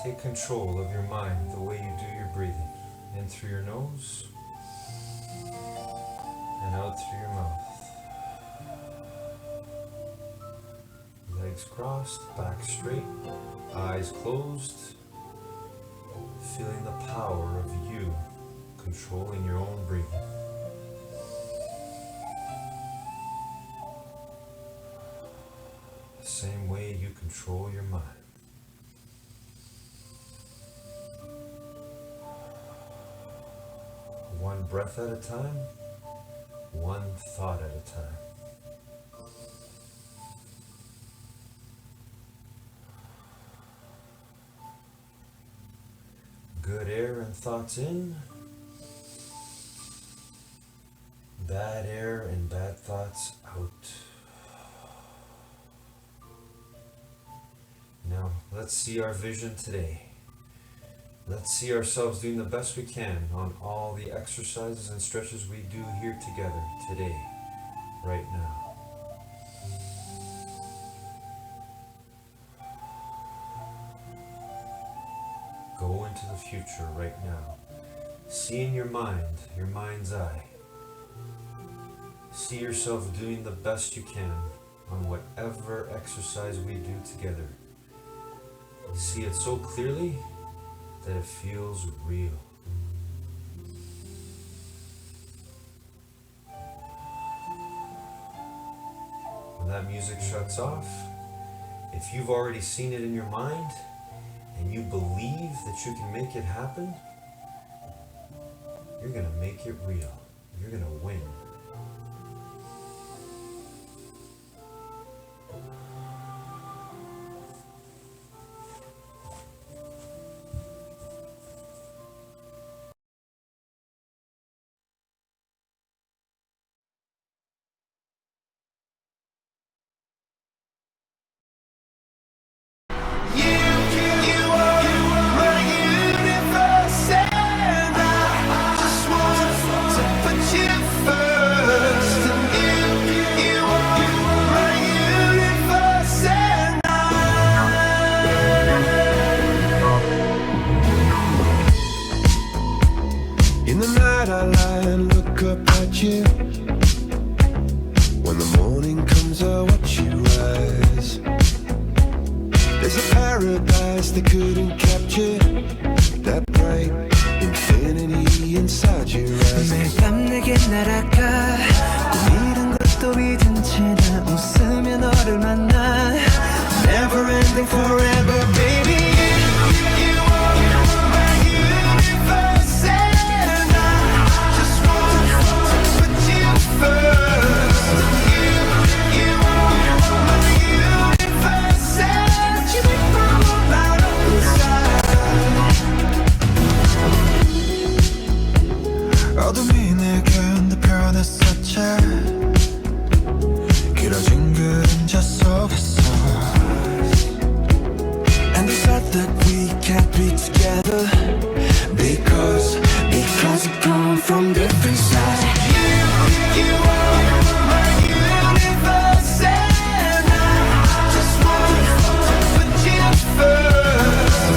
Take control of your mind the way you do your breathing. In through your nose and out through your mouth. Legs crossed, back straight, eyes closed. Feeling the power of you controlling your own breathing. The same way you control your mind. One breath at a time, one thought at a time. Good air and thoughts in, bad air and bad thoughts out. Now, let's see our vision today. Let's see ourselves doing the best we can on all the exercises and stretches we do here together today, right now. Go into the future right now. See in your mind, your mind's eye. See yourself doing the best you can on whatever exercise we do together. See it so clearly that it feels real. When that music shuts off, if you've already seen it in your mind and you believe that you can make it happen, you're going to make it real. You're going to win. In the night I lie and look up at you. When the morning comes I watch you rise. There's a paradise they couldn't capture, that bright infinity inside your eyes. 매일 밤 내게 날아가 꿈이란 것도 잊은 채 나 웃으며 너를 만나 Never ending forever baby. 어둠이 내게 변했었지. 길어진 그림자 속에서 And the thought that we can't be together Because we come from different sides. You are my universe and I just want to put you first.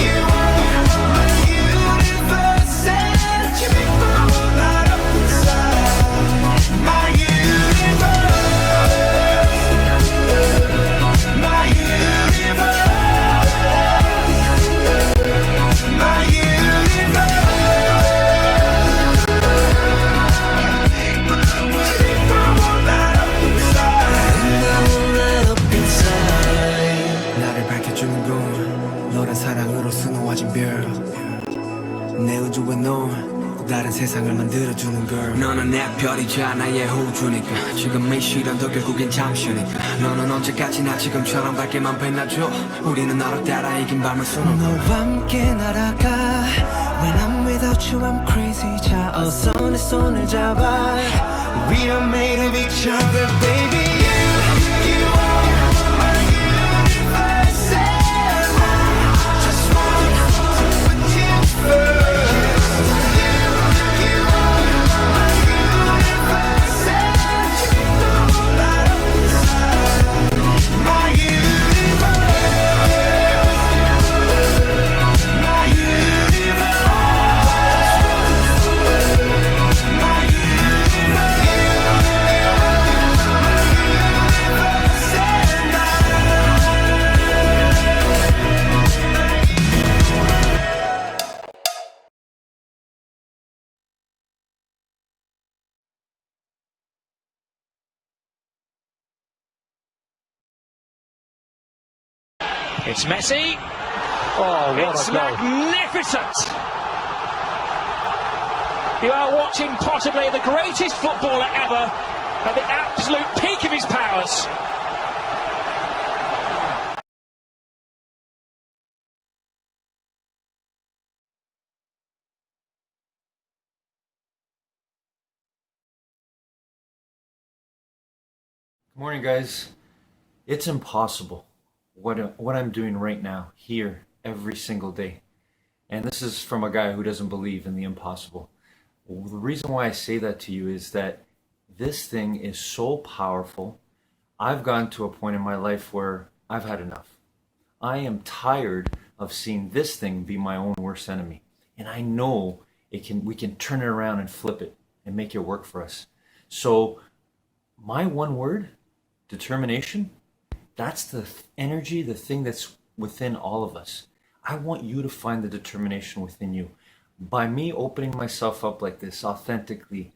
You are my universe and you make my world light up inside. My universe, my universe, my universe. 나를 밝혀주는 건 너란 사랑으로 수놓아진 별. 내 우주에 넌 다른 세상을 만들어주는 걸. 너는 내 별이자 나의 호주니까 지금 이 시련도 결국엔 잠시니까 너는 언제까지나 지금처럼 밝게만 빛나줘. 우리는 너로 따라 이긴 밤을 수놓고 너와 함께 날아가. When I'm without you I'm crazy. 자 어서 내 손을 잡아. We are made of each other baby. You are my universe and I just want to put you first. You are my universe and you make the whole light up inside. My universe, It's Messi. Oh, what it's a goal. Magnificent. You are watching possibly the greatest footballer ever at the absolute peak of his powers. Good morning, guys. It's impossible what I'm doing right now, here, every single day. And this is from a guy who doesn't believe in the impossible. Well, the reason why I say that to you is that this thing is so powerful. I've gotten to a point in my life where I've had enough. I am tired of seeing this thing be my own worst enemy. And I know we can turn it around and flip it and make it work for us. So my one word, determination, that's the energy, the thing that's within all of us. I want you to find the determination within you. By me opening myself up like this authentically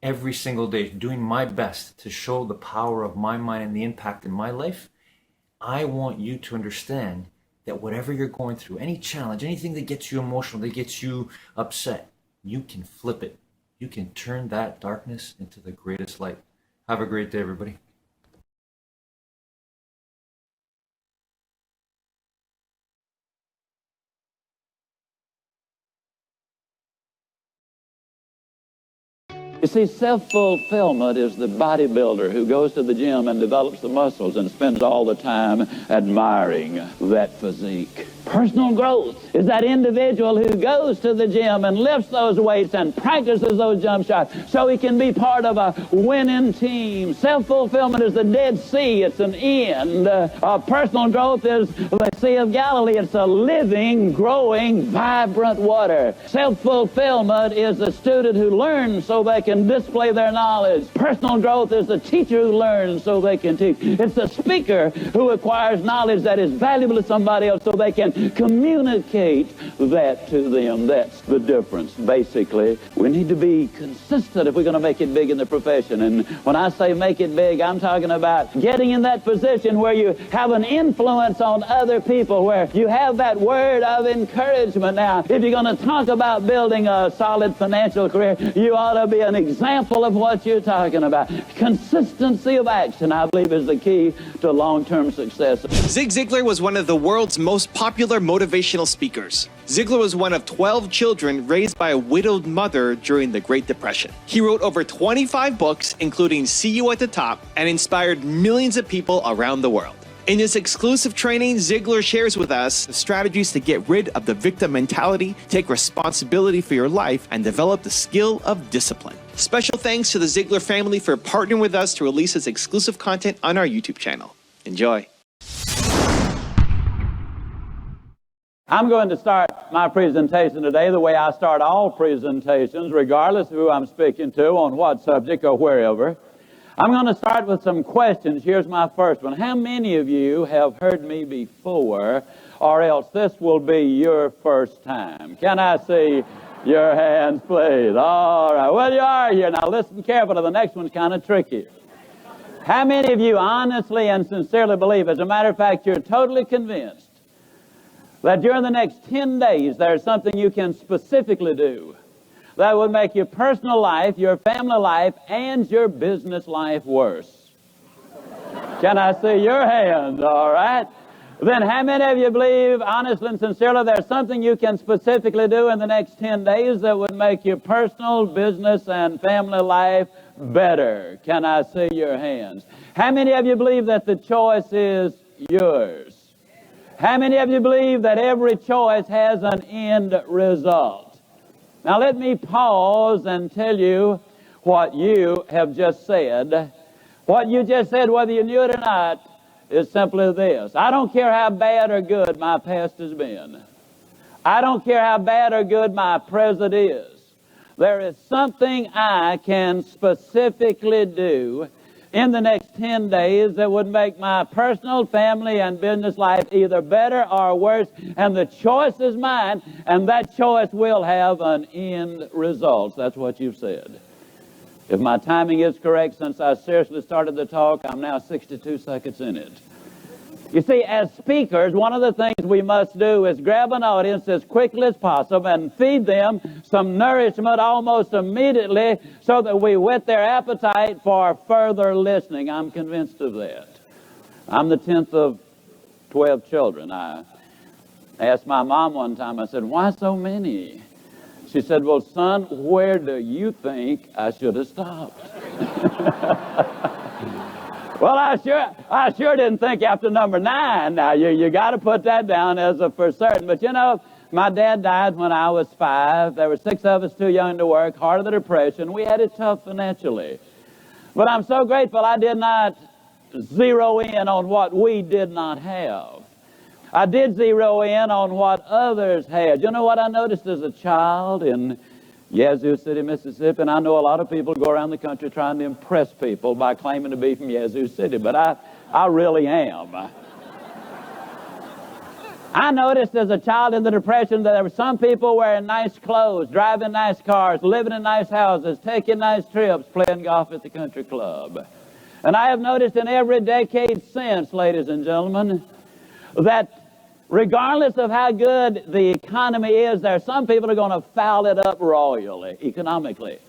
every single day, doing my best to show the power of my mind and the impact in my life, I want you to understand that whatever you're going through, any challenge, anything that gets you emotional, that gets you upset, you can flip it. You can turn that darkness into the greatest light. Have a great day, everybody. You see, self-fulfillment is the bodybuilder who goes to the gym and develops the muscles and spends all the time admiring that physique. Personal growth is that individual who goes to the gym and lifts those weights and practices those jump shots so he can be part of a winning team. Self-fulfillment is the Dead Sea. It's an end. Personal growth is the Sea of Galilee. It's a living, growing, vibrant water. Self-fulfillment is the student who learns so they can display their knowledge. Personal growth is the teacher who learns so they can teach. It's the speaker who acquires knowledge that is valuable to somebody else so they can communicate that to them. That's the difference. Basically, we need to be consistent if we're going to make it big in the profession. And when I say make it big, I'm talking about getting in that position where you have an influence on other people, where you have that word of encouragement. Now, if you're going to talk about building a solid financial career, you ought to be an example of what you're talking about. Consistency of action, I believe, is the key to long-term success. Zig Ziglar was one of the world's most popular motivational speakers. Ziglar was one of 12 children raised by a widowed mother during the Great Depression. He wrote over 25 books, including See You at the Top, and inspired millions of people around the world. In this exclusive training, Ziglar shares with us the strategies to get rid of the victim mentality, take responsibility for your life, and develop the skill of discipline. Special thanks to the Ziglar family for partnering with us to release this exclusive content on our YouTube channel. Enjoy. I'm going to start my presentation today the way I start all presentations, regardless of who I'm speaking to, on what subject or wherever. I'm going to start with some questions. Here's my first one. How many of you have heard me before, or else this will be your first time? Can I see your hands, please? All right. Well, you are here. Now, listen carefully. The next one's kind of tricky. How many of you honestly and sincerely believe, as a matter of fact, you're totally convinced that during the next 10 days there's something you can specifically do that would make your personal life, your family life, and your business life worse? Can I see your hands? All right. Then how many of you believe, honestly and sincerely, there's something you can specifically do in the next 10 days that would make your personal, business, and family life better? Can I see your hands? How many of you believe that the choice is yours? How many of you believe that every choice has an end result? Now let me pause and tell you what you have just said. What you just said, whether you knew it or not, is simply this. I don't care how bad or good my past has been. I don't care how bad or good my present is. There is something I can specifically do in the next 10 days that would make my personal, family, and business life either better or worse, and the choice is mine, and that choice will have an end result. That's what you've said. If my timing is correct, since I seriously started the talk, I'm now 62 seconds in it. You see, as speakers, one of the things we must do is grab an audience as quickly as possible and feed them some nourishment almost immediately so that we whet their appetite for further listening. I'm convinced of that. I'm the 10th of 12 children. I asked my mom one time, I said, why so many? She said, well, son, where do you think I should have stopped? Well, I sure didn't think after number 9. Now, you got to put that down as a for certain. But, you know, my dad died when I was 5. There were 6 of us too young to work, heart of the Depression. We had it tough financially. But I'm so grateful I did not zero in on what we did not have. I did zero in on what others had. You know what I noticed as a child in Yazoo City, Mississippi? And I know a lot of people go around the country trying to impress people by claiming to be from Yazoo City, but I really am. I noticed as a child in the Depression that there were some people wearing nice clothes, driving nice cars, living in nice houses, taking nice trips, playing golf at the country club. And I have noticed in every decade since, ladies and gentlemen, that regardless of how good the economy is, there are some people who are going to foul it up royally, economically.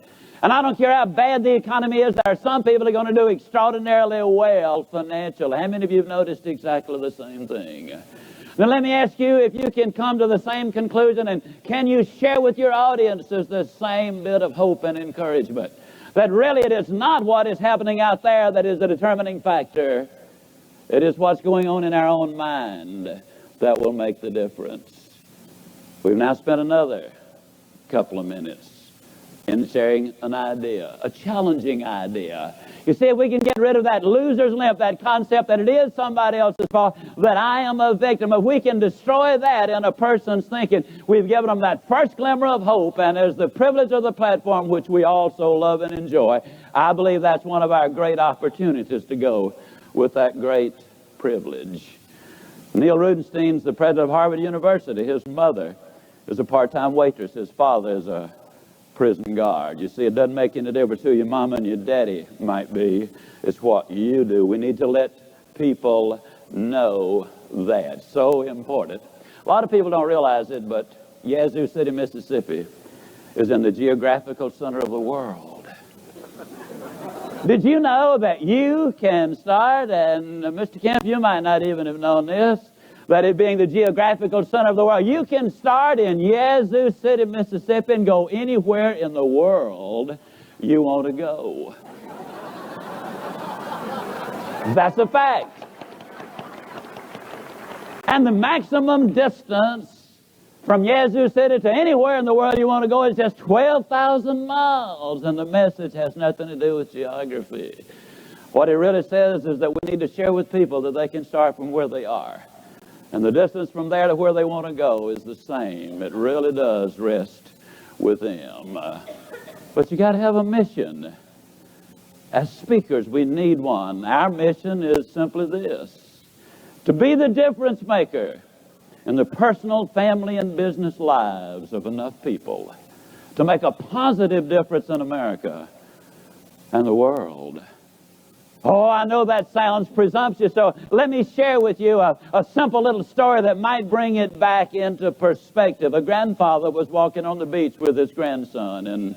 And I don't care how bad the economy is, there are some people who are going to do extraordinarily well financially. How many of you have noticed exactly the same thing? Now let me ask you if you can come to the same conclusion, and can you share with your audiences the same bit of hope and encouragement? That really it is not what is happening out there that is the determining factor. It is what's going on in our own mind that will make the difference. We've now spent another couple of minutes in sharing an idea, a challenging idea. You see, if we can get rid of that loser's limp, that concept that it is somebody else's fault, that I am a victim, if we can destroy that in a person's thinking, we've given them that first glimmer of hope, and as the privilege of the platform, which we also love and enjoy, I believe that's one of our great opportunities to go with that great privilege. Neil Rudenstein's the president of Harvard University. His mother is a part-time waitress. His father is a prison guard. You see, it doesn't make any difference who your mama and your daddy might be. It's what you do. We need to let people know that. So important. A lot of people don't realize it, but Yazoo City, Mississippi is in the geographical center of the world. Did you know that you can start, and Mr. Kemp, you might not even have known this, that it being the geographical center of the world, you can start in Yazoo City, Mississippi and go anywhere in the world you want to go. That's a fact. And the maximum distance from Yazoo City to anywhere in the world you want to go is just 12,000 miles, and the message has nothing to do with geography. What it really says is that we need to share with people that they can start from where they are. And the distance from there to where they want to go is the same. It really does rest with them. But you got to have a mission. As speakers, we need one. Our mission is simply this: to be the difference maker in the personal, family, and business lives of enough people to make a positive difference in America and the world. Oh, I know that sounds presumptuous, so let me share with you a simple little story that might bring it back into perspective. A grandfather was walking on the beach with his grandson, and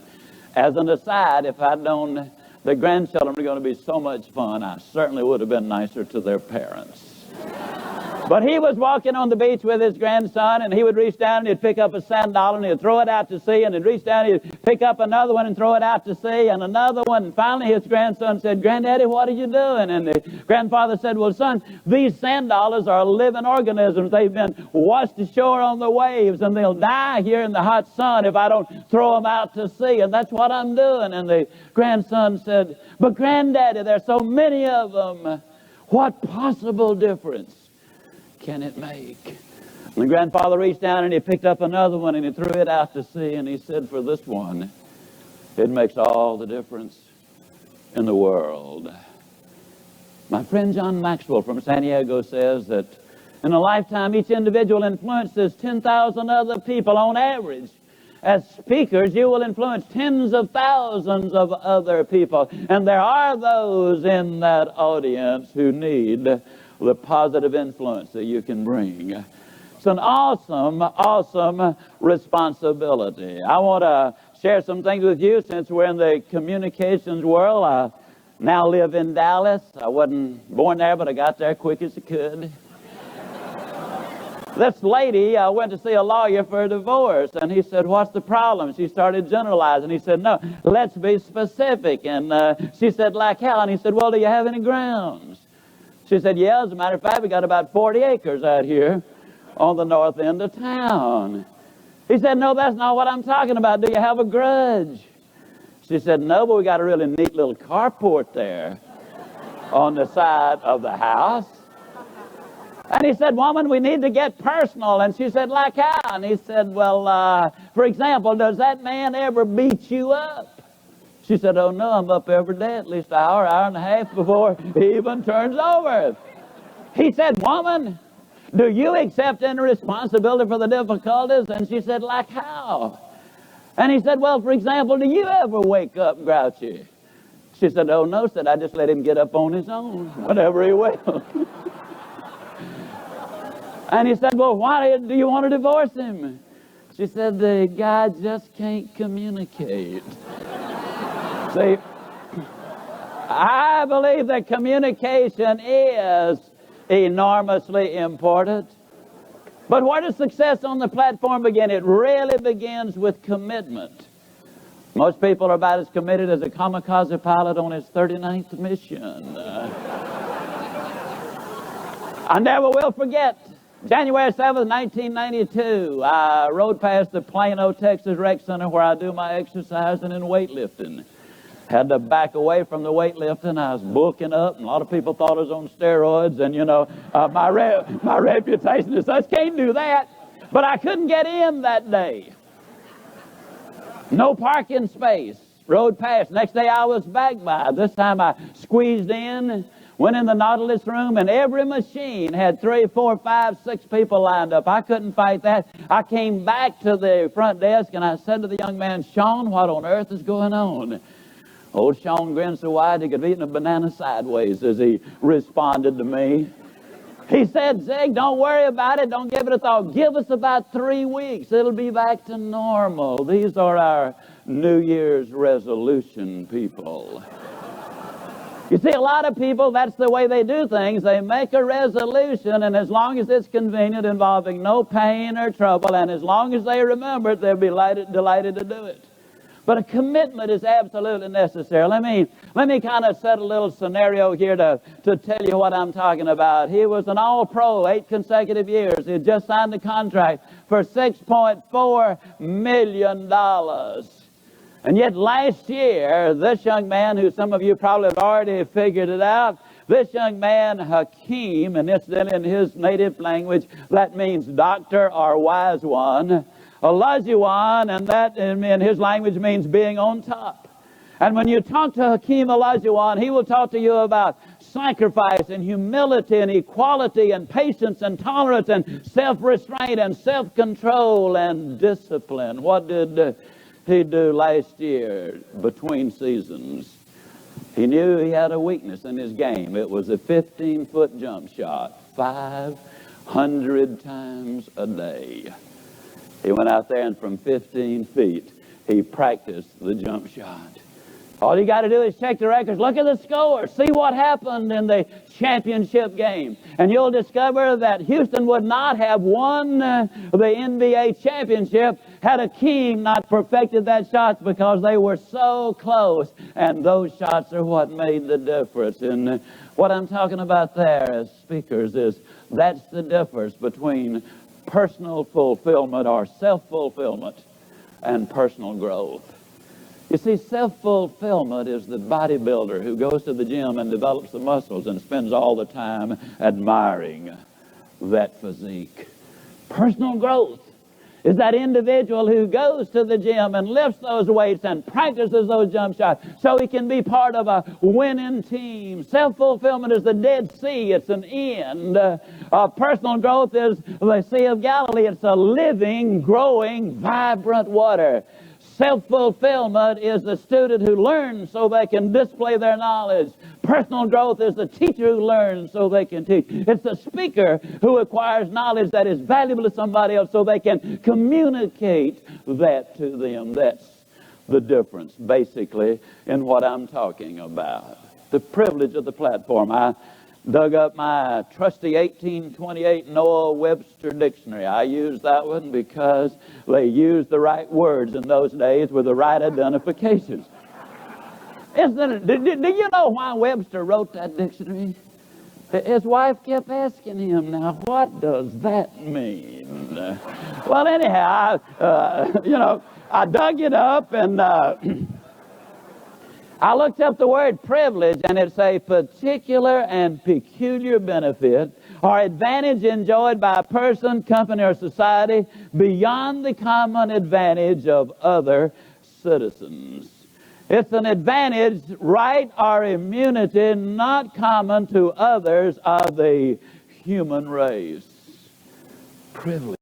as an aside, if I'd known the grandchildren were going to be so much fun, I certainly would have been nicer to their parents. But he was walking on the beach with his grandson, and he would reach down and he'd pick up a sand dollar and he'd throw it out to sea, and he'd reach down and he'd pick up another one and throw it out to sea, and another one. And finally his grandson said, "Granddaddy, what are you doing?" And the grandfather said, "Well, son, these sand dollars are living organisms. They've been washed ashore on the waves, and they'll die here in the hot sun if I don't throw them out to sea, and that's what I'm doing." And the grandson said, "But Granddaddy, there's so many of them. What possible difference can it make?" And the grandfather reached down and he picked up another one and he threw it out to sea, and he said, "For this one, it makes all the difference in the world." My friend John Maxwell from San Diego says that in a lifetime, each individual influences 10,000 other people on average. As speakers, you will influence tens of thousands of other people. And there are those in that audience who need the positive influence that you can bring. It's an awesome, awesome responsibility. I want to share some things with you since we're in the communications world. I now live in Dallas. I wasn't born there, but I got there quick as I could. This lady went to see a lawyer for a divorce, and he said, "What's the problem?" She started generalizing. He said, "No, let's be specific." And she said, "Like how?" And he said, "Well, do you have any grounds?" She said, "Yeah, as a matter of fact, we got about 40 acres out here on the north end of town." He said, "No, that's not what I'm talking about. Do you have a grudge?" She said, "No, but we got a really neat little carport there on the side of the house." And he said, "Woman, we need to get personal." And she said, "Like how?" And he said, "Well, for example, does that man ever beat you up?" She said, "Oh, no, I'm up every day, at least an hour, hour and a half before he even turns over." He said, "Woman, do you accept any responsibility for the difficulties?" And she said, "Like how?" And he said, "Well, for example, do you ever wake up grouchy?" She said, "Oh, no," said, "I just let him get up on his own whenever he will." And he said, "Well, why do you want to divorce him?" She said, "The guy just can't communicate." See, I believe that communication is enormously important. But where does success on the platform begin? It really begins with commitment. Most people are about as committed as a kamikaze pilot on his 39th mission. I never will forget January 7th, 1992, I rode past the Plano, Texas Rec Center where I do my exercising and weightlifting. Had to back away from the weightlifting. I was bulking up, and a lot of people thought I was on steroids, and, my reputation is such, can't do that. But I couldn't get in that day. No parking space. Rode past. Next day I was back by. This time I squeezed in, went in the Nautilus room, and every machine had 3, 4, 5, 6 people lined up. I couldn't fight that. I came back to the front desk, and I said to the young man, "Sean, what on earth is going on?" Old Sean grinned so wide he could have eaten a banana sideways as he responded to me. He said, "Zig, don't worry about it. Don't give it a thought. Give us about 3 weeks. It'll be back to normal." These are our New Year's resolution people. You see, a lot of people, that's the way they do things. They make a resolution, and as long as it's convenient, involving no pain or trouble, and as long as they remember it, they'll be delighted to do it. But a commitment is absolutely necessary. Let me kind of set a little scenario here to tell you what I'm talking about. He was an all-pro 8 consecutive years. He had just signed a contract for $6.4 million. And yet last year, this young man, who some of you probably have already figured it out, this young man, Hakeem, and incidentally in his native language, that means doctor or wise one. Olajuwon, and that in his language means being on top. And when you talk to Hakeem Olajuwon, he will talk to you about sacrifice and humility and equality and patience and tolerance and self-restraint and self-control and discipline. What did he do last year between seasons? He knew he had a weakness in his game. It was a 15-foot jump shot, 500 times a day. He went out there and from 15 feet, he practiced the jump shot. All you got to do is check the records, look at the scores, see what happened in the championship game. And you'll discover that Houston would not have won the NBA championship had Hakeem not perfected that shot, because they were so close. And those shots are what made the difference. And what I'm talking about there as speakers is that's the difference between personal fulfillment or self-fulfillment and personal growth. You see, self-fulfillment is the bodybuilder who goes to the gym and develops the muscles and spends all the time admiring that physique. Personal growth is that individual who goes to the gym and lifts those weights and practices those jump shots so he can be part of a winning team. Self-fulfillment is the Dead Sea. It's an end. Personal growth is the Sea of Galilee. It's a living, growing, vibrant water. Self-fulfillment is the student who learns so they can display their knowledge. Personal growth is the teacher who learns so they can teach. It's the speaker who acquires knowledge that is valuable to somebody else so they can communicate that to them. That's the difference, basically, in what I'm talking about. The privilege of the platform. I dug up my trusty 1828 Noah Webster dictionary. I used that one because they used the right words in those days with the right identifications. Do you know why Webster wrote that dictionary? His wife kept asking him, now, what does that mean? Well, anyhow, I dug it up and I looked up the word privilege, and it's a particular and peculiar benefit or advantage enjoyed by a person, company, or society beyond the common advantage of other citizens. It's an advantage, right, or immunity not common to others of the human race. Privilege.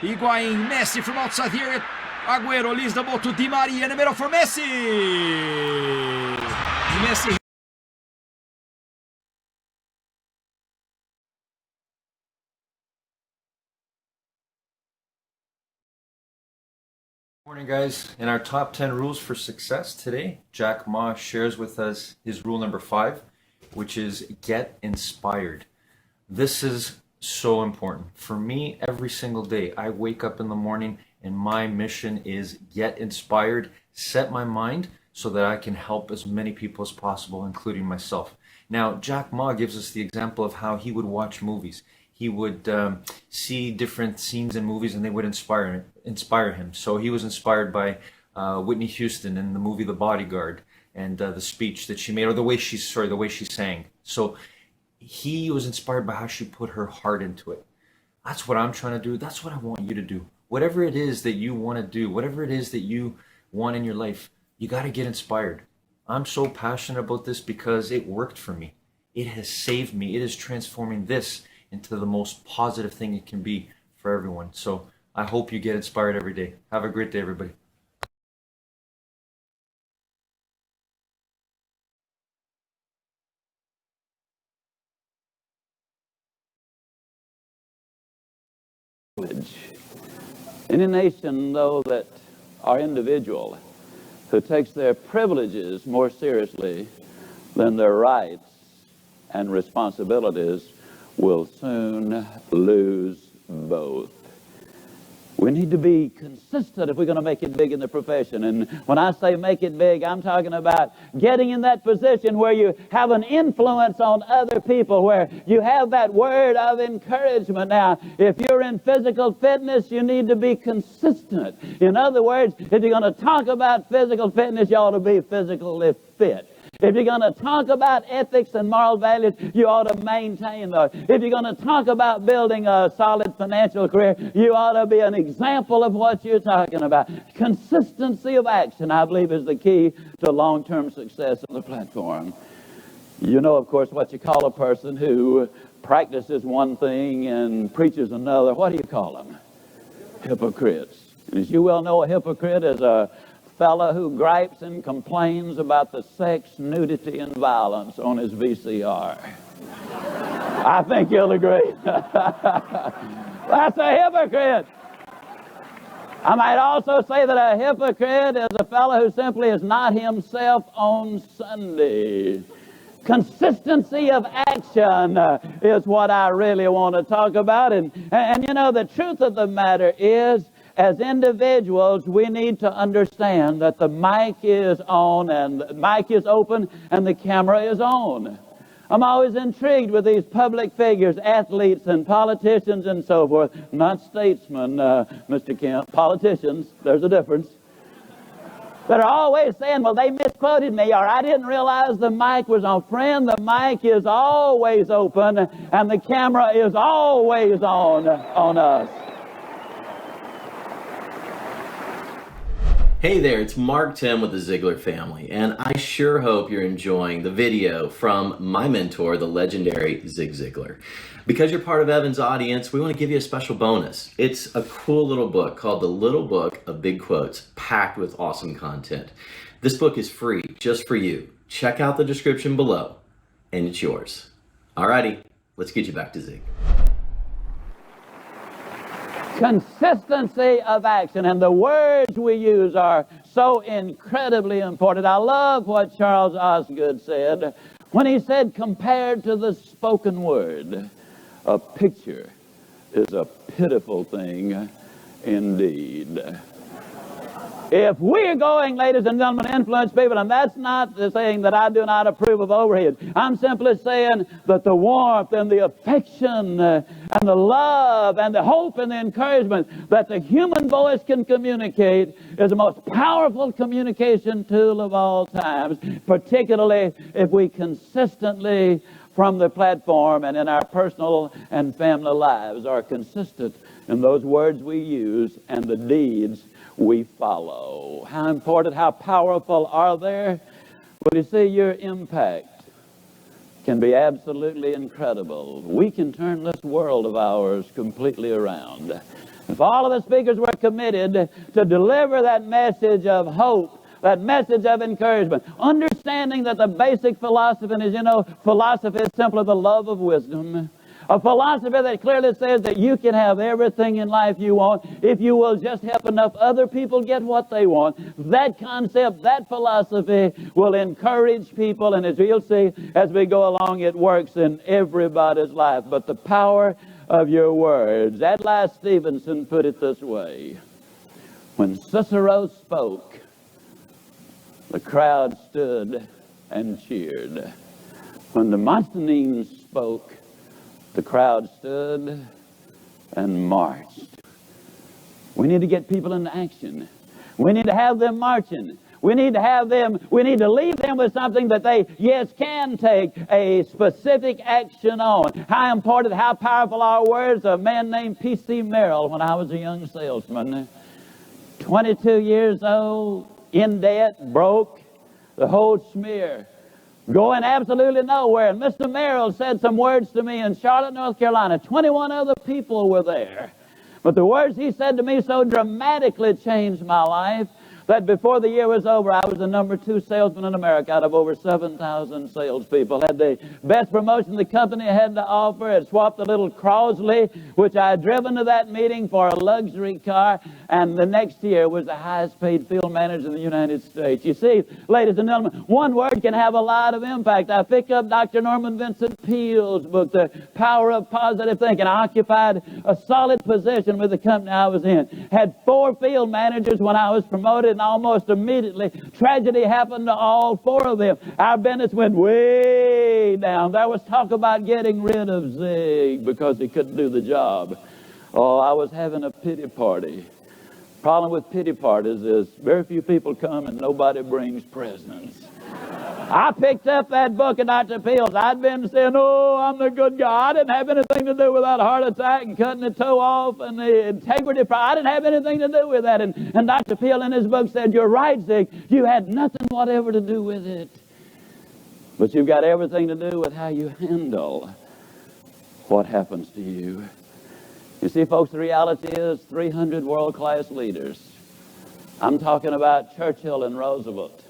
Higuain, Messi from outside here. Agüero leaves the ball to Di Maria in the middle for Messi. Messi. Morning, guys. In our top 10 rules for success today, Jack Ma shares with us his rule number 5, which is get inspired. This is so important. For me, every single day, I wake up in the morning and my mission is get inspired, set my mind so that I can help as many people as possible, including myself. Now, Jack Ma gives us the example of how he would watch movies. He would see different scenes in movies and they would inspire him. So he was inspired by Whitney Houston in the movie The Bodyguard and the speech that she made, or the way she sang. So he was inspired by how she put her heart into it. That's what I'm trying to do. That's what I want you to do. Whatever it is that you want to do, whatever it is that you want in your life, you got to get inspired. I'm so passionate about this because it worked for me. It has saved me. It is transforming this into the most positive thing it can be for everyone. So I hope you get inspired every day. Have a great day, everybody. In a nation, though, that are individual, who takes their privileges more seriously than their rights and responsibilities, will soon lose both. We need to be consistent if we're going to make it big in the profession. And when I say make it big, I'm talking about getting in that position where you have an influence on other people, where you have that word of encouragement. Now, if you're in physical fitness, you need to be consistent. In other words, if you're going to talk about physical fitness, you ought to be physically fit. If you're going to talk about ethics and moral values, you ought to maintain those. If you're going to talk about building a solid financial career, you ought to be an example of what you're talking about. Consistency of action, I believe, is the key to long-term success on the platform. You know, of course, what you call a person who practices one thing and preaches another. What do you call them? Hypocrites. And as you well know, a hypocrite is a fellow who gripes and complains about the sex, nudity, and violence on his VCR. I think you'll agree. That's a hypocrite. I might also say that a hypocrite is a fellow who simply is not himself on Sunday. Consistency of action is what I really want to talk about. And you know, the truth of the matter is, as individuals, we need to understand that the mic is on and the mic is open and the camera is on. I'm always intrigued with these public figures, athletes and politicians and so forth. Not statesmen, Mr. Kemp. Politicians, there's a difference. That are always saying, well, they misquoted me, or I didn't realize the mic was on. Friend, the mic is always open and the camera is always on us. Hey there, it's Mark Tim with the Ziglar family, and I sure hope you're enjoying the video from my mentor, the legendary Zig Ziglar. Because you're part of Evan's audience, we want to give you a special bonus. It's a cool little book called The Little Book of Big Quotes, packed with awesome content. This book is free, just for you. Check out the description below, and it's yours. Alrighty, let's get you back to Zig. Consistency of action, and the words we use are so incredibly important. I love what Charles Osgood said when he said, compared to the spoken word, a picture is a pitiful thing indeed. If we're going, ladies and gentlemen, to influence people, and that's not saying that I do not approve of overhead. I'm simply saying that the warmth and the affection and the love and the hope and the encouragement that the human voice can communicate is the most powerful communication tool of all times, particularly if we consistently, from the platform and in our personal and family lives, are consistent in those words we use and the deeds we follow. How important, how powerful are they? Well, you see, your impact can be absolutely incredible. We can turn this world of ours completely around. If all of the speakers were committed to deliver that message of hope, that message of encouragement, understanding that the basic philosophy is, philosophy is simply the love of wisdom. A philosophy that clearly says that you can have everything in life you want if you will just help enough other people get what they want. That concept, that philosophy will encourage people, and as you'll see as we go along, it works in everybody's life. But the power of your words. Adlai Stevenson put it this way: when Cicero spoke, the crowd stood and cheered. When Demosthenes spoke, the crowd stood and marched. We need to get people into action. We need to have them marching. We need to have them, we need to leave them with something that they, yes, can take a specific action on. How important, how powerful are words of a man named P.C. Merrill when I was a young salesman. 22 years old, in debt, broke, the whole smear, going absolutely nowhere. And Mr. Merrill said some words to me in Charlotte, North Carolina. 21 other people were there. But the words he said to me so dramatically changed my life that before the year was over, I was the number 2 salesman in America out of over 7,000 salespeople. Had the best promotion the company had to offer. Had swapped a little Crosley, which I had driven to that meeting, for a luxury car. And the next year was the highest paid field manager in the United States. You see, ladies and gentlemen, one word can have a lot of impact. I picked up Dr. Norman Vincent Peale's book, The Power of Positive Thinking. I occupied a solid position with the company I was in. Had 4 field managers when I was promoted, and almost immediately tragedy happened to all 4 of them. Our business went way down. There was talk about getting rid of Zig because he couldn't do the job. Oh, I was having a pity party. Problem with pity parties is very few people come and nobody brings presents. I picked up that book of Dr. Peale's. I'd been saying, oh, I'm the good guy. I didn't have anything to do with that heart attack and cutting the toe off and the integrity. I didn't have anything to do with that. And Dr. Peale in his book said, you're right, Zig. You had nothing whatever to do with it. But you've got everything to do with how you handle what happens to you. You see, folks, the reality is 300 world-class leaders. I'm talking about Churchill and Roosevelt.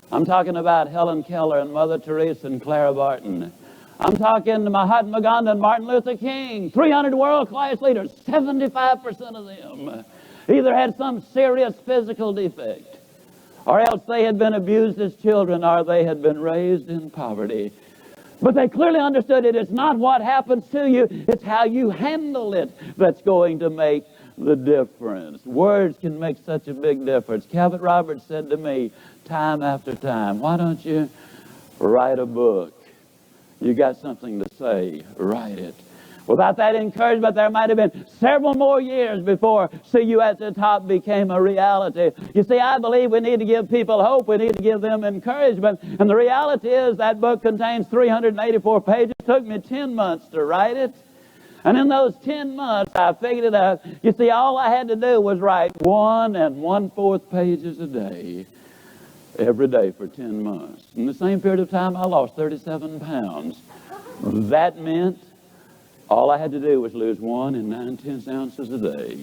I'm talking about Helen Keller and Mother Teresa and Clara Barton. I'm talking to Mahatma Gandhi and Martin Luther King. 300 world-class leaders, 75% of them either had some serious physical defect, or else they had been abused as children, or they had been raised in poverty. But they clearly understood it. It's not what happens to you, it's how you handle it that's going to make the difference. Words can make such a big difference. Calvin Roberts said to me time after time, why don't you write a book? You got something to say, write it. Without that encouragement, there might have been several more years before See You at the Top became a reality. You see, I believe we need to give people hope. We need to give them encouragement. And the reality is that book contains 384 pages. It took me 10 months to write it. And in those 10 months, I figured it out. You see, all I had to do was write 1 1/4 pages a day, every day for 10 months. In the same period of time, I lost 37 pounds. That meant all I had to do was lose 1 9/10 ounces a day.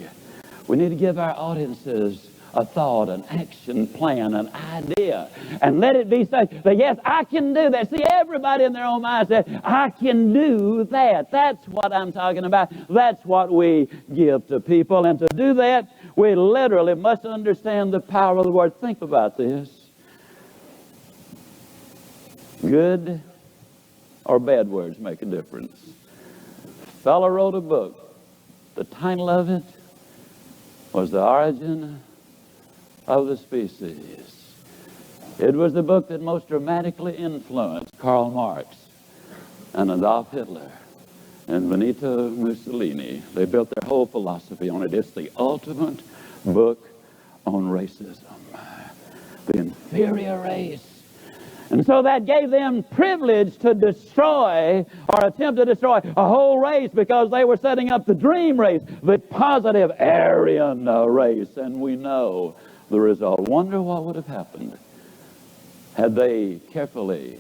We need to give our audiences a thought, an action plan, an idea, and let it be such that, yes, I can do that. See, everybody in their own mind said, I can do that. That's what I'm talking about. That's what we give to people. And to do that, we literally must understand the power of the word. Think about this. Good or bad words make a difference. A fellow wrote a book. The title of it was The Origin of the Species. It was the book that most dramatically influenced Karl Marx and Adolf Hitler and Benito Mussolini. They built their whole philosophy on it. It's the ultimate book on racism, the inferior race. And so that gave them privilege to destroy or attempt to destroy a whole race, because they were setting up the dream race, the positive Aryan race. And we know the result. Wonder what would have happened had they carefully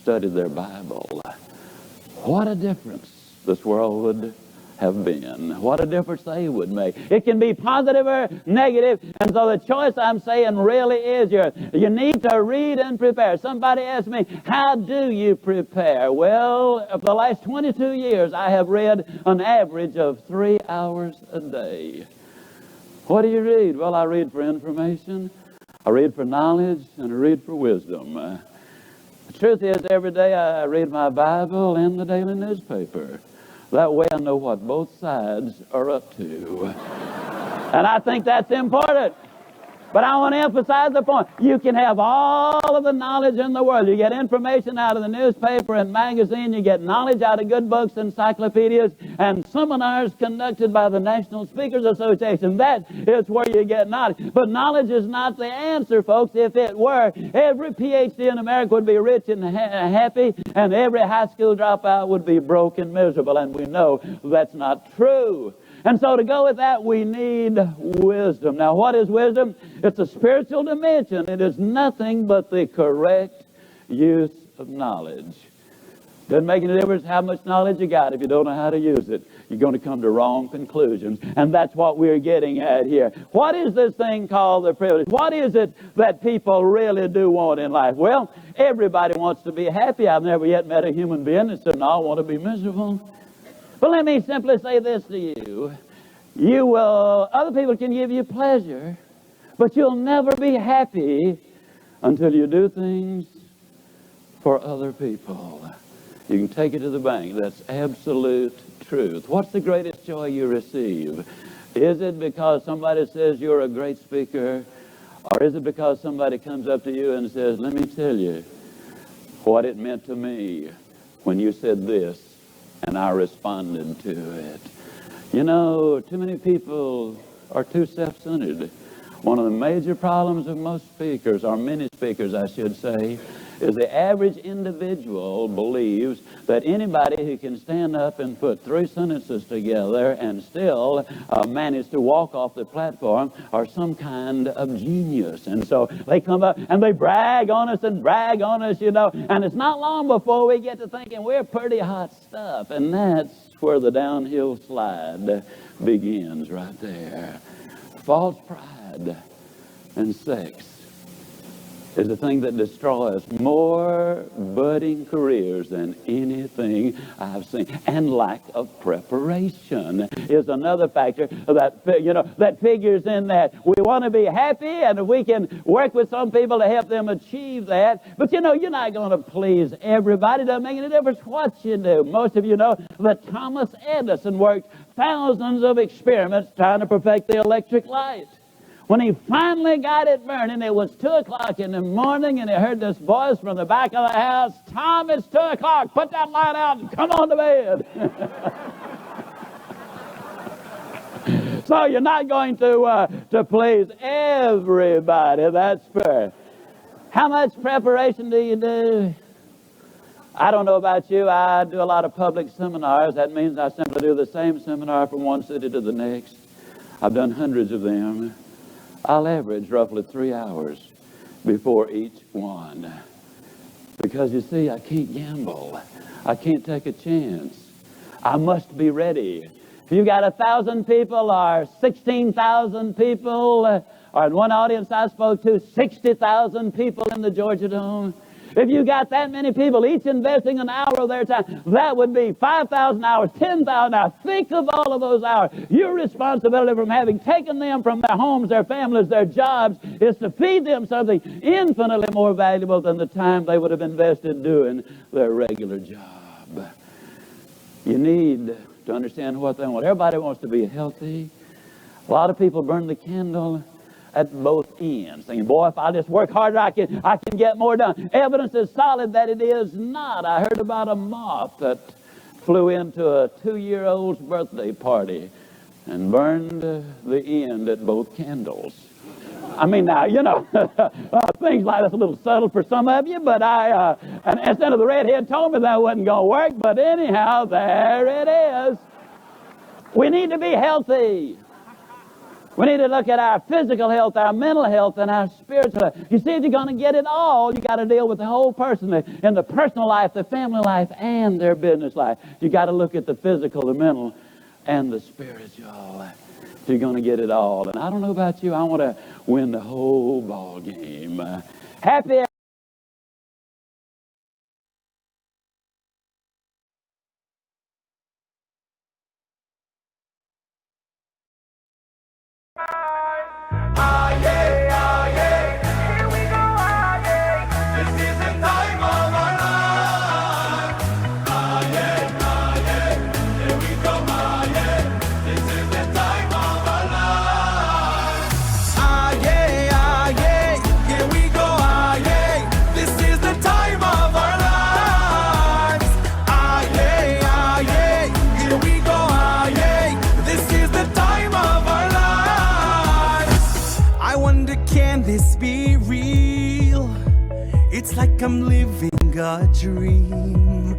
studied their Bible. What a difference this world would have been. What a difference they would make. It can be positive or negative, and so the choice, I'm saying, really is yours. You need to read and prepare. Somebody asked me, how do you prepare? Well, for the last 22 years, I have read an average of 3 hours a day. What do you read? Well, I read for information, I read for knowledge, and I read for wisdom. The truth is, every day I read my Bible and the daily newspaper. That way I know what both sides are up to. And I think that's important. But I want to emphasize the point. You can have all of the knowledge in the world. You get information out of the newspaper and magazine. You get knowledge out of good books, encyclopedias, and seminars conducted by the National Speakers Association. That is where you get knowledge. But knowledge is not the answer, folks. If it were, every PhD in America would be rich and happy, and every high school dropout would be broke and miserable. And we know that's not true. And so to go with that, we need wisdom. Now, what is wisdom? It's a spiritual dimension. It is nothing but the correct use of knowledge. Doesn't make any difference how much knowledge you got if you don't know how to use it. You're going to come to wrong conclusions. And that's what we're getting at here. What is this thing called the privilege? What is it that people really do want in life? Well, everybody wants to be happy. I've never yet met a human being that said, no, I want to be miserable. But let me simply say this to you. Other people can give you pleasure, but you'll never be happy until you do things for other people. You can take it to the bank. That's absolute truth. What's the greatest joy you receive? Is it because somebody says you're a great speaker? Or is it because somebody comes up to you and says, let me tell you what it meant to me when you said this? And I responded to it. You know, too many people are too self-centered. One of the major problems of most speakers, or many speakers I should say, is the average individual believes that anybody who can stand up and put 3 sentences together and still manage to walk off the platform are some kind of genius. And so they come up and they brag on us, you know, and it's not long before we get to thinking we're pretty hot stuff. And that's where the downhill slide begins right there. False pride and sex is the thing that destroys more budding careers than anything I've seen. And lack of preparation is another factor that figures in that. We want to be happy, and if we can work with some people to help them achieve that. But you're not going to please everybody. It doesn't make any difference what you do. Most of you know that Thomas Edison worked thousands of experiments trying to perfect the electric light. When he finally got it burning, it was 2 o'clock in the morning, and he heard this voice from the back of the house, Tom, it's 2 o'clock. Put that light out and come on to bed. So you're not going to please everybody. That's fair. How much preparation do you do? I don't know about you. I do a lot of public seminars. That means I simply do the same seminar from one city to the next. I've done hundreds of them. I'll average roughly 3 hours before each one. Because you see, I can't gamble. I can't take a chance. I must be ready. If you got 1,000 people or 16,000 people, or in one audience I spoke to, 60,000 people in the Georgia Dome, if you got that many people, each investing an hour of their time, that would be 5,000 hours, 10,000 hours. Think of all of those hours. Your responsibility from having taken them from their homes, their families, their jobs, is to feed them something infinitely more valuable than the time they would have invested doing their regular job. You need to understand what they want. Everybody wants to be healthy. A lot of people burn the candle at both ends, thinking, boy, if I just work harder, I can get more done. Evidence is solid that it is not. I heard about a moth that flew into a 2-year-old's birthday party and burned the end at both candles. I mean, now, things like that's a little subtle for some of you, but and instead of the redhead told me that wasn't going to work, but anyhow, there it is. We need to be healthy. We need to look at our physical health, our mental health, and our spiritual health. You see, if you're going to get it all, you got to deal with the whole person, in the personal life, the family life, and their business life. You got to look at the physical, the mental, and the spiritual. If you're going to get it all. And I don't know about you, I want to win the whole ball game. Happy It's like I'm living a dream,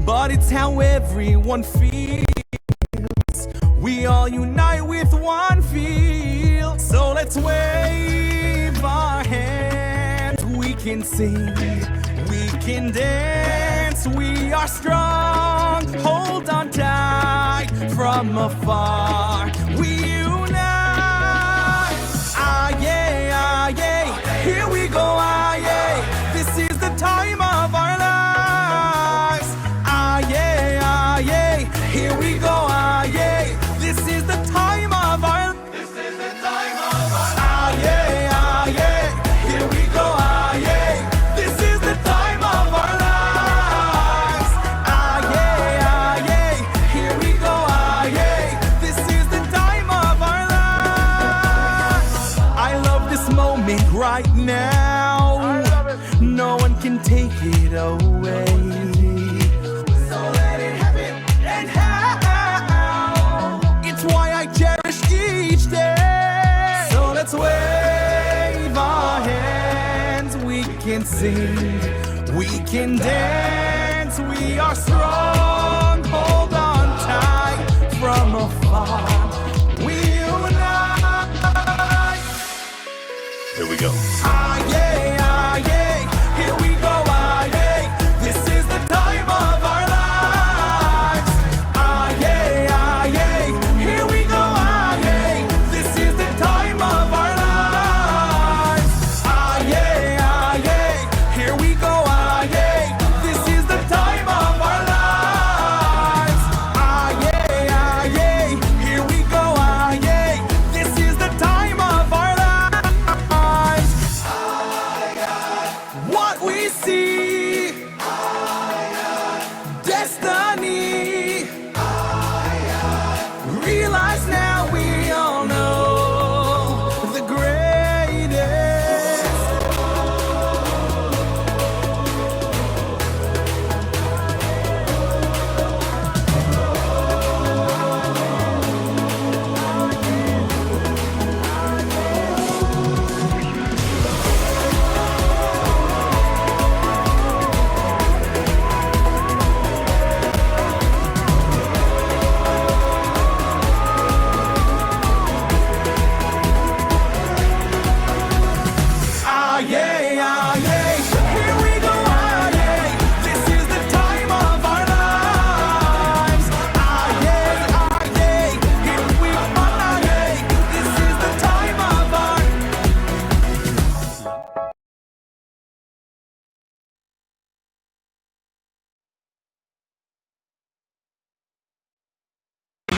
but it's how everyone feels. We all unite with one feel. So let's wave our hands. We can sing, we can dance. We are strong, hold on tight. From afar we unite. Ah yeah, ah yeah, here we go, ah yeah. This is the time of our lives. Ah yeah, here we go, ah yeah. This is the time of our. This is the time of our. Ah yeah, here we go, ah yeah. This is the time of our lives. Ah yeah, here we go, ah yeah. This is the time of our lives. I love this moment right now. No one can take it away. So let it happen and how. It's why I cherish each day. So let's wave our hands. We can sing, we can dance. We are strong, hold on tight. From afar we unite. Here we go. Ah yeah, here we go, ah yeah. This is the time of our lives. Ah yeah, here we go, ah yeah. This is the time of our lives. Ah yeah, here we go, ah yeah. This is the time of our lives. Ah yeah, here we go, ah yeah. This is the time of our lives. What we see, destiny. Realize now we all know the greatest. Ah yeah, here we go, ah yeah. This is the time of our lives. Ah yeah, here we go, ah yeah. This is the time of our.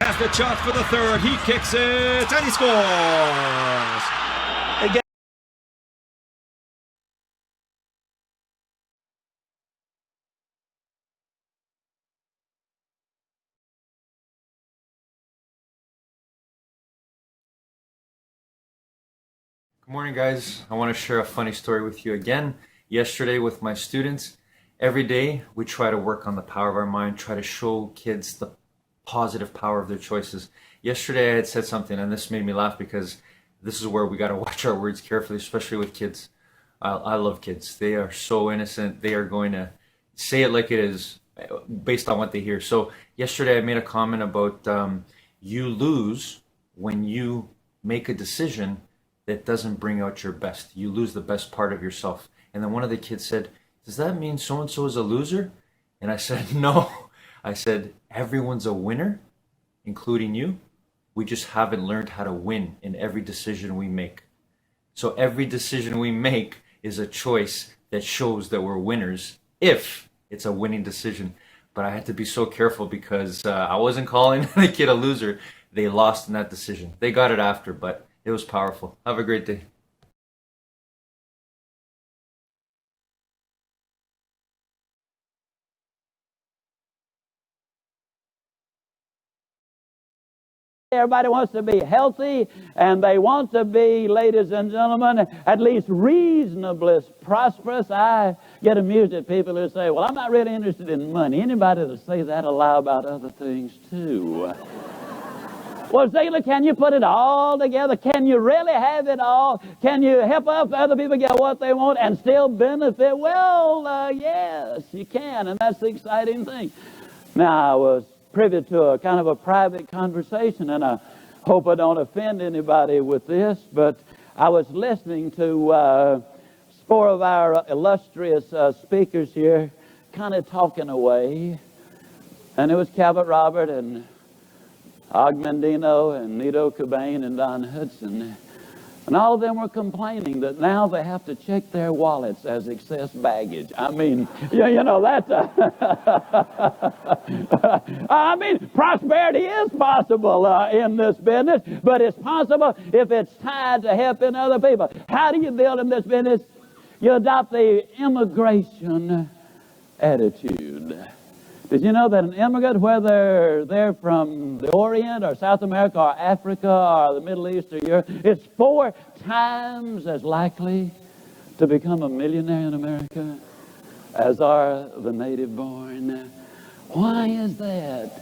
Has the chance for the third. He kicks it and he scores. Again. Good morning, guys. I want to share a funny story with you again. Yesterday with my students, every day we try to work on the power of our mind, try to show kids the positive power of their choices. Yesterday I had said something and this made me laugh because this is where we got to watch our words carefully, especially with kids. I love kids. They are so innocent. They are going to say it like it is based on what they hear. So yesterday I made a comment about you lose when you make a decision that doesn't bring out your best. You lose the best part of yourself. And then one of the kids said, does that mean so-and-so is a loser? And I said, no. I said, everyone's a winner, including you. We just haven't learned how to win in every decision we make. So every decision we make is a choice that shows that we're winners if it's a winning decision. But I had to be so careful because I wasn't calling the kid a loser. They lost in that decision. They got it after, but it was powerful. Have a great day. Everybody wants to be healthy, and they want to be, ladies and gentlemen, at least reasonably prosperous. I get amused at people who say, well, I'm not really interested in money. Anybody that say that allow about other things too. Well, Ziglar, can you put it all together? Can you really have it all? Can you help other people get what they want and still benefit? Well, yes, you can, and that's the exciting thing. Now, I was privy to a kind of a private conversation, and I hope I don't offend anybody with this, but I was listening to four of our illustrious speakers here kind of talking away, and it was Cabot Robert and Og Mandino and Nito Cobain and Don Hudson. And all of them were complaining that now they have to check their wallets as excess baggage. I mean, you know, that's... I mean, prosperity is possible in this business, but it's possible if it's tied to helping other people. How do you build in this business? You adopt the immigration attitude. Did you know that an immigrant, whether they're from the Orient or South America or Africa or the Middle East or Europe, is 4 times as likely to become a millionaire in America as are the native born? Why is that?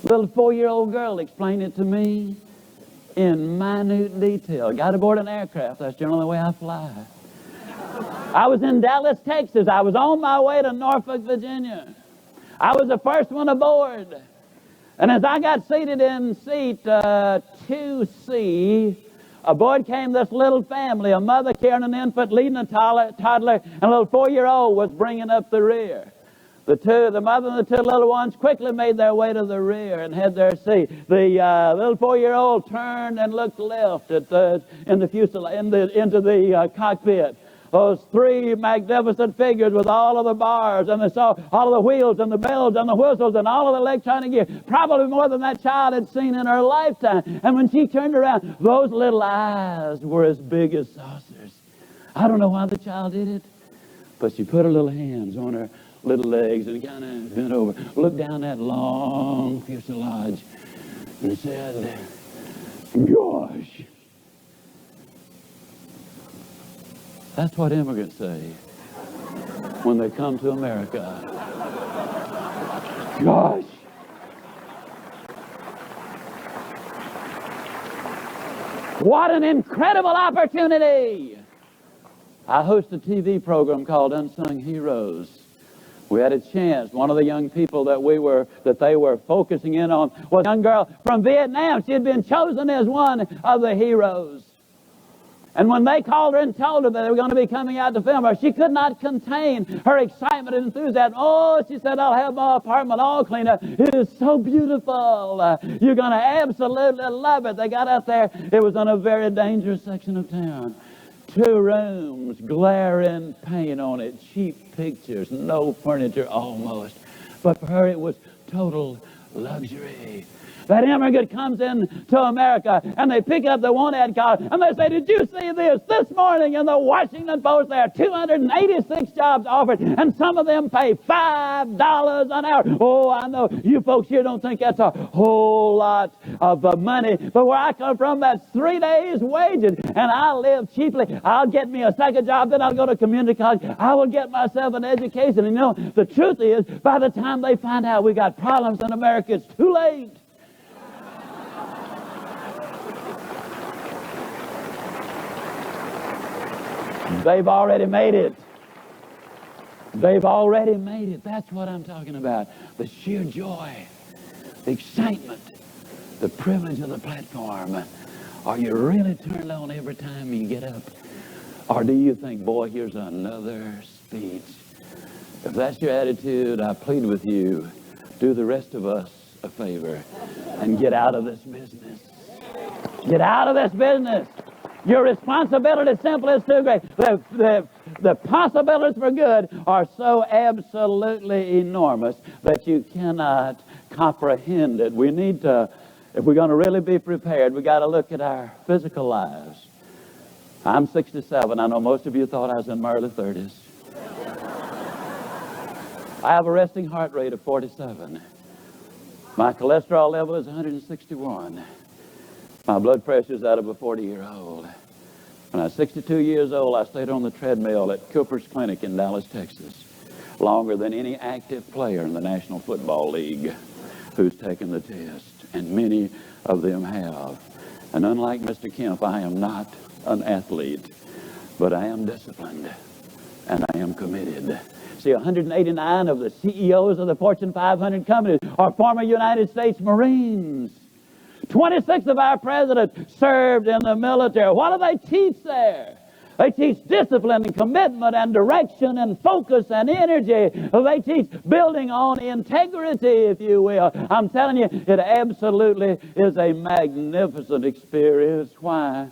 Little 4-year-old girl explained it to me in minute detail. Got aboard an aircraft. That's generally the way I fly. I was in Dallas, Texas. I was on my way to Norfolk, Virginia. I was the first one aboard. And as I got seated in seat 2C, aboard came this little family, a mother carrying an infant, leading a toddler, and a little 4-year-old was bringing up the rear. The mother and the 2 little ones quickly made their way to the rear and had their seat. The little 4-year-old turned and looked left into the cockpit. Those 3 magnificent figures with all of the bars, and they saw all of the wheels and the bells and the whistles and all of the electronic gear, probably more than that child had seen in her lifetime. And when she turned around, those little eyes were as big as saucers. I don't know why the child did it, but she put her little hands on her little legs and kind of bent over, looked down that long fuselage and said, "Gosh." That's what immigrants say when they come to America. Gosh. What an incredible opportunity. I host a TV program called Unsung Heroes. We had a chance. One of the young people that they were focusing in on was a young girl from Vietnam. She had been chosen as one of the heroes. And when they called her and told her that they were going to be coming out to film her, she could not contain her excitement and enthusiasm. Oh, she said, "I'll have my apartment all cleaned up. It is so beautiful. You're going to absolutely love it." They got out there. It was in a very dangerous section of town. 2 rooms, glaring paint on it, cheap pictures, no furniture almost. But for her, it was total luxury. That immigrant comes into America and they pick up the one ad card and they say, "Did you see this? This morning in the Washington Post there are 286 jobs offered and some of them pay $5 an hour." Oh, I know you folks here don't think that's a whole lot of money, but where I come from, that's 3 days' wages, and I live cheaply. I'll get me a second job, then I'll go to community college. I will get myself an education. And you know, the truth is, by the time they find out we got problems in America, it's too late. They've already made it. They've already made it. That's what I'm talking about. The sheer joy, the excitement, the privilege of the platform. Are you really turned on every time you get up? Or do you think, boy, here's another speech? If that's your attitude, I plead with you, do the rest of us a favor and get out of this business. Get out of this business. Your responsibility is simply is too great. The possibilities for good are so absolutely enormous that you cannot comprehend it. We need to, if we're going to really be prepared, we got to look at our physical lives. I'm 67. I know most of you thought I was in my early 30s. I have a resting heart rate of 47. My cholesterol level is 161. My blood pressure is out of a 40-year-old. When I was 62 years old, I stayed on the treadmill at Cooper's Clinic in Dallas, Texas, longer than any active player in the National Football League. who's taken the test, and many of them have. And unlike Mr. Kemp, I am not an athlete, but I am disciplined, and I am committed. See, 189 of the CEOs of the Fortune 500 companies are former United States Marines. 26 of our presidents served in the military. What do they teach there? They teach discipline and commitment and direction and focus and energy. They teach building on integrity, if you will. I'm telling you, it absolutely is a magnificent experience. Why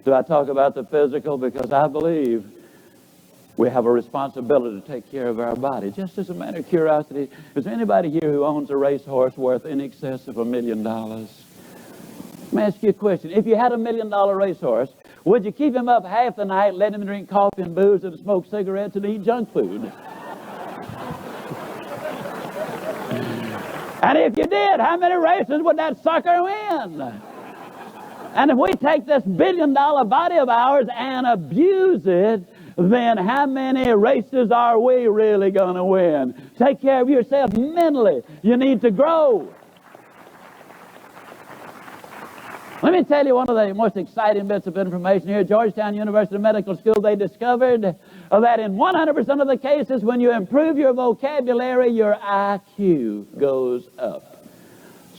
do I talk about the physical? Because I believe we have a responsibility to take care of our body. Just as a matter of curiosity, is there anybody here who owns a racehorse worth in excess of $1 million? Let me ask you a question. If you had $1 million racehorse, would you keep him up half the night, let him drink coffee and booze and smoke cigarettes and eat junk food? And if you did, how many races would that sucker win? And if we take this $1 billion body of ours and abuse it, then how many races are we really going to win? Take care of yourself mentally. You need to grow. Let me tell you one of the most exciting bits of information here. At Georgetown University Medical School, they discovered that in 100% of the cases, when you improve your vocabulary, your IQ goes up.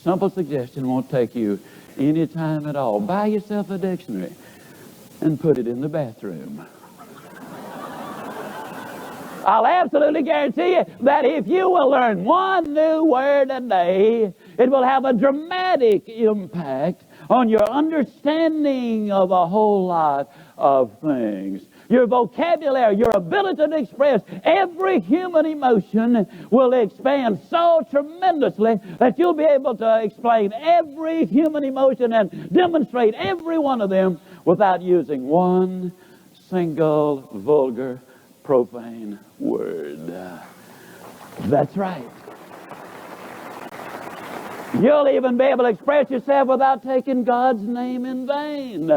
Simple suggestion, won't take you any time at all. Buy yourself a dictionary and put it in the bathroom. I'll absolutely guarantee you that if you will learn one new word a day, it will have a dramatic impact on your understanding of a whole lot of things. Your vocabulary, your ability to express every human emotion will expand so tremendously that you'll be able to explain every human emotion and demonstrate every one of them without using one single vulgar, profane word. That's right. You'll even be able to express yourself without taking God's name in vain.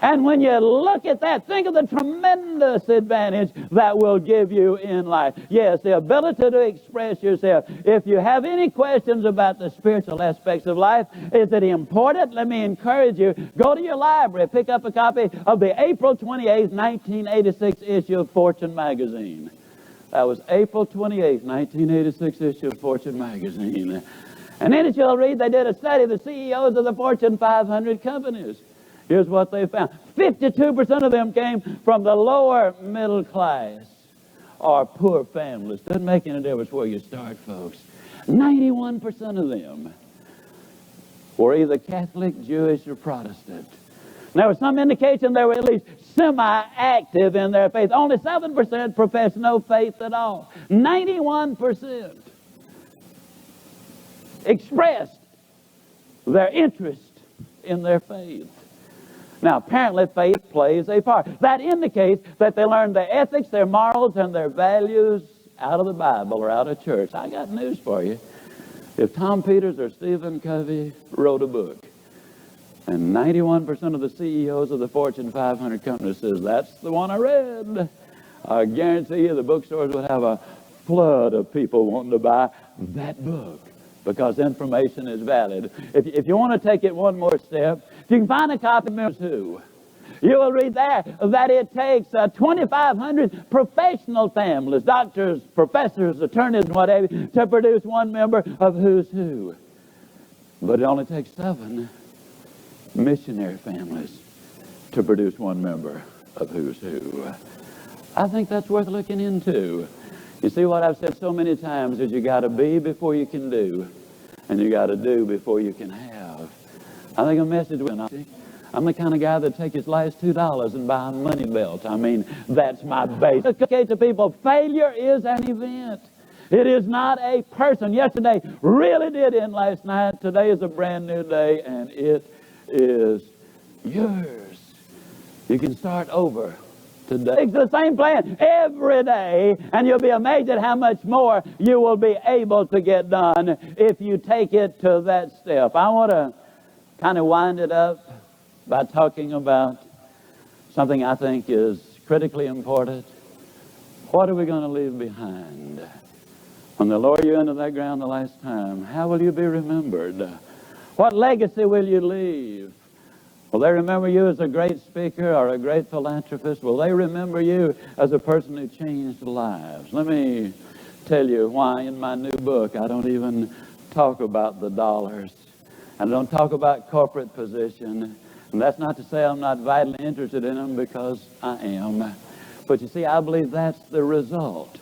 And when you look at that, think of the tremendous advantage that will give you in life. Yes, the ability to express yourself. If you have any questions about the spiritual aspects of life, is it important? Let me encourage you. Go to your library, pick up a copy of the April 28, 1986 issue of Fortune magazine. That was April 28, 1986 issue of Fortune magazine. And in it you'll read they did a study of the CEOs of the Fortune 500 companies. Here's what they found. 52% of them came from the lower middle class or poor families. Doesn't make any difference where you start, folks. 91% of them were either Catholic, Jewish, or Protestant. And there was some indication they were at least semi-active in their faith. Only 7% professed no faith at all. 91% expressed their interest in their faith. Now, apparently faith plays a part. That indicates that they learned their ethics, their morals, and their values out of the Bible or out of church. I got news for you. If Tom Peters or Stephen Covey wrote a book, and 91% of the CEOs of the Fortune 500 companies says, that's the one I read, I guarantee you the bookstores would have a flood of people wanting to buy that book, because information is valid. If you want to take it one more step, if you can find a copy of Who, you will read there that it takes 2,500 professional families, doctors, professors, attorneys, and whatever, to produce one member of Who's Who. But it only takes 7 missionary families to produce one member of Who's Who. I think that's worth looking into. You see, what I've said so many times is you got to be before you can do, and you got to do before you can have. I think a message went. I'm the kind of guy that take his last $2 and buy a money belt. I mean, that's my base. Okay, to people, failure is an event. It is not a person. Yesterday really did end last night. Today is a brand new day, and it is yours. You can start over today. It's the same plan every day, and you'll be amazed at how much more you will be able to get done if you take it to that step. I want to kind of wind it up by talking about something I think is critically important. What are we going to leave behind? When they lower you into that ground the last time, how will you be remembered? What legacy will you leave? Will they remember you as a great speaker or a great philanthropist? Will they remember you as a person who changed lives? Let me tell you why in my new book I don't even talk about the dollars. I don't talk about corporate position. And that's not to say I'm not vitally interested in them, because I am. But you see, I believe that's the result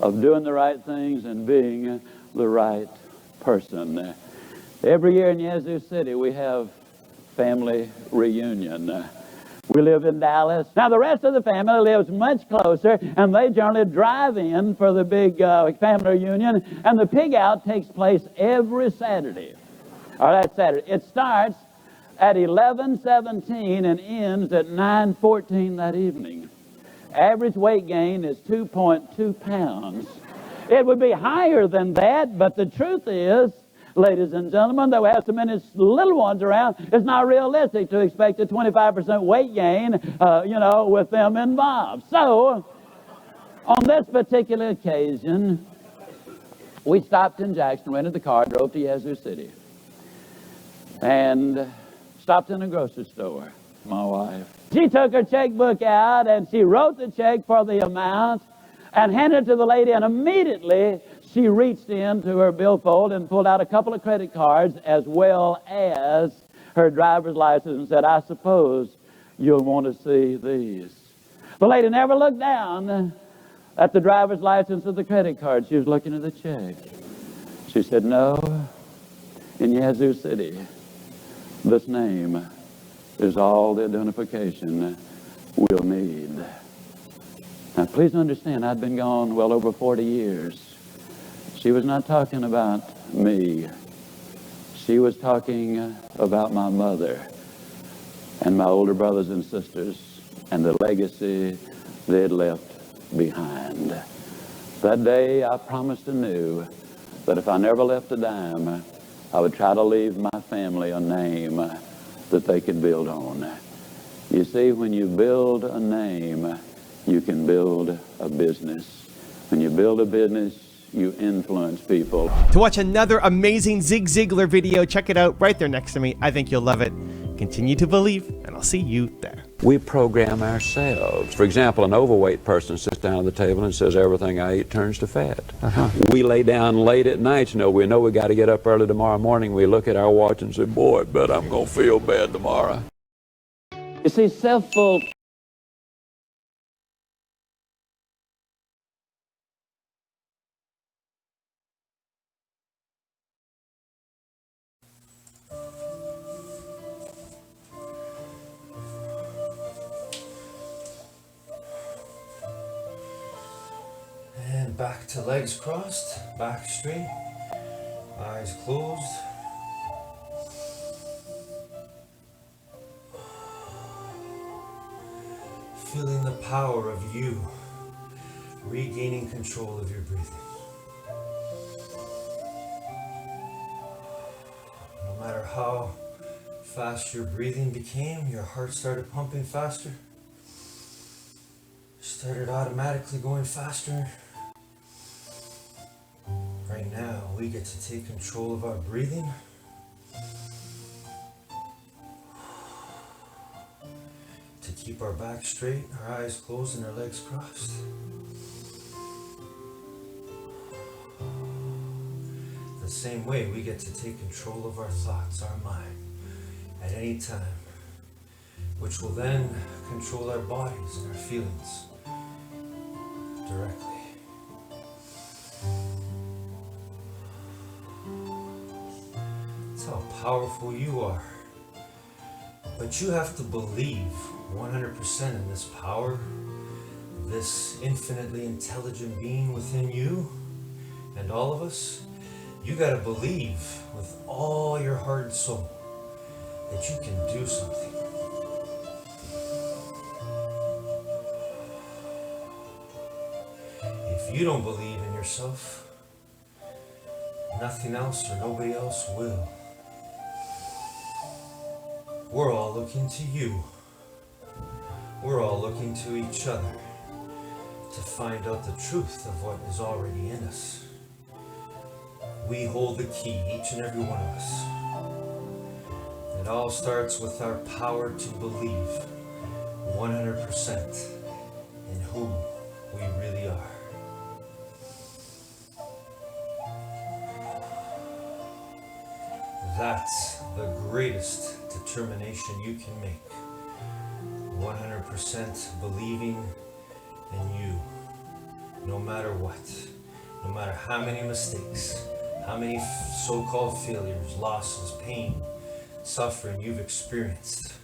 of doing the right things and being the right person. Every year in Yazoo City we have family reunion. We live in Dallas. Now the rest of the family lives much closer, and they generally drive in for the big family reunion, and the pig out takes place every Saturday. Or that Saturday. It starts at 11:17 and ends at 9:14 that evening. Average weight gain is 2.2 pounds. It would be higher than that, but the truth is, ladies and gentlemen, that we have so many little ones around, it's not realistic to expect a 25% weight gain, with them involved. So, on this particular occasion, we stopped in Jackson, rented the car, drove to Yazoo City, and stopped in a grocery store. My wife, she took her checkbook out and she wrote the check for the amount and handed it to the lady, and immediately she reached into her billfold and pulled out a couple of credit cards as well as her driver's license and said, "I suppose you'll want to see these." The lady never looked down at the driver's license or the credit card. She was looking at the check. She said, "No, in Yazoo City, this name is all the identification we'll need." Now, please understand, I'd been gone well over 40 years. She was not talking about me. She was talking about my mother and my older brothers and sisters and the legacy they'd left behind. That day, I promised anew that if I never left a dime, I would try to leave my family a name that they could build on. You see, when you build a name, you can build a business. When you build a business, you influence people. To watch another amazing Zig Ziglar video, check it out right there next to me. I think you'll love it. Continue to believe, and I'll see you there. We program ourselves. For example, an overweight person sits down at the table and says, "Everything I eat turns to fat." We lay down late at night, we know we got to get up early tomorrow morning. We look at our watch and say, "Boy, I bet I'm going to feel bad tomorrow." You see, self-fulfillment. And back to legs crossed, back straight, eyes closed. Feeling the power of you regaining control of your breathing. No matter how fast your breathing became, your heart started pumping faster, started automatically going faster. Right now, we get to take control of our breathing. To keep our back straight, our eyes closed, and our legs crossed. The same way, we get to take control of our thoughts, our mind, at any time, which will then control our bodies and our feelings directly. That's how powerful you are. But you have to believe 100% in this power, this infinitely intelligent being within you and all of us. You got to believe with all your heart and soul that you can do something. If you don't believe in yourself, nothing else or nobody else will. We're all looking to you. We're all looking to each other to find out the truth of what is already in us. We hold the key, each and every one of us. It all starts with our power to believe 100% in who we really are. That's the greatest determination you can make. 100% believing in you, no matter what, no matter how many mistakes, how many so-called failures, losses, pain, suffering you've experienced.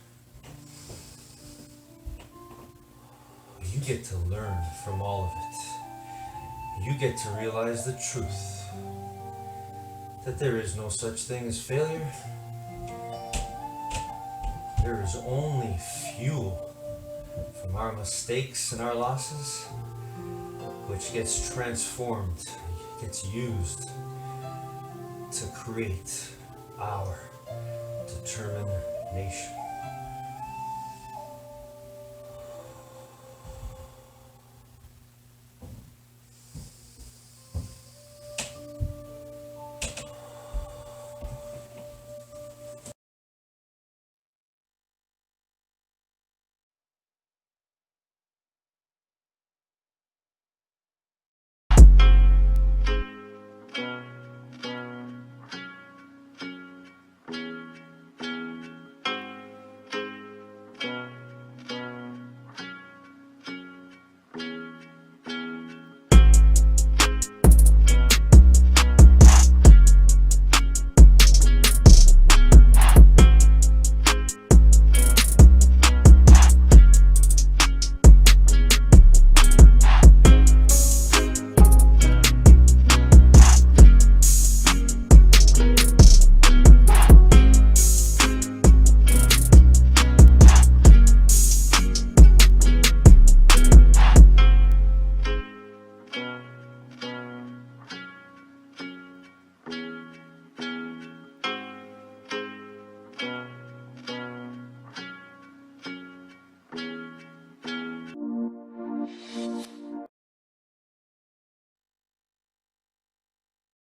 You get to learn from all of it. You get to realize the truth, that there is no such thing as failure. There is only fuel from our mistakes and our losses, which gets transformed, gets used to create our determination.